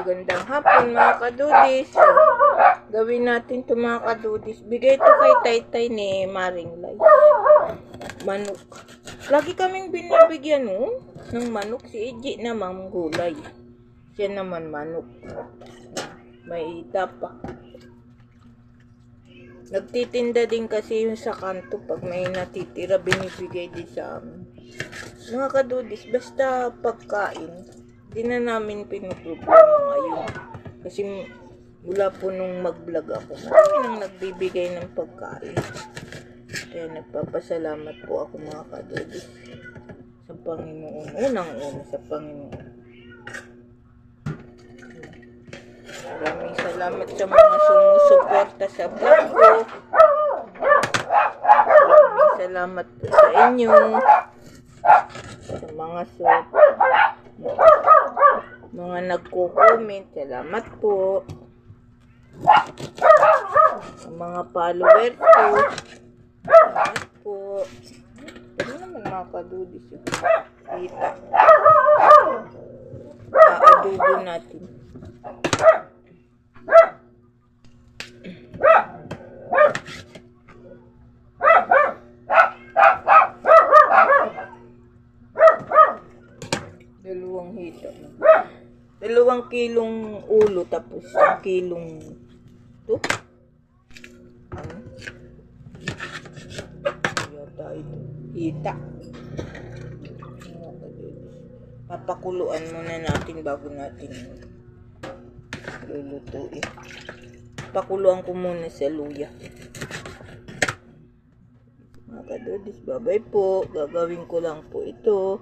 Magandang hapon mga kadudis. Gawin natin ito mga kadudis. Bigay ito kay Taytay ni Maring Lai. Manok. Lagi kaming binibigyan ng manok. Si Eji naman gulay. Siya naman manok. May tapa. Nagtitinda din kasi yung sa kanto. Pag may natitira, binibigay din sa amin. Mga kadudis, basta pagkain, di na namin pinuproblema ngayon. Kasi mula po nung mag-vlog ako, marami nang nagbibigay ng pagkain. Kaya nagpapasalamat po ako mga kadudis sa Panginoon. Unang-una sa Panginoon. Maraming salamat sa mga sumusuporta sa vlog ko. Maraming salamat po sa inyo. Sa mga nagko-comment, salamat po. Sa mga followers ko, salamat po. Ano naman mga kadudis yung kita. Aadubo natin. Dalawang hita. 2 kilong ulo tapos 1 kilong ito. Yata ito. Hita. Papakuluan muna natin bago natin lulutuin. Pakuluan ko muna sa luya. Mga kadudis, bye-bye po. Gagawin ko lang po ito.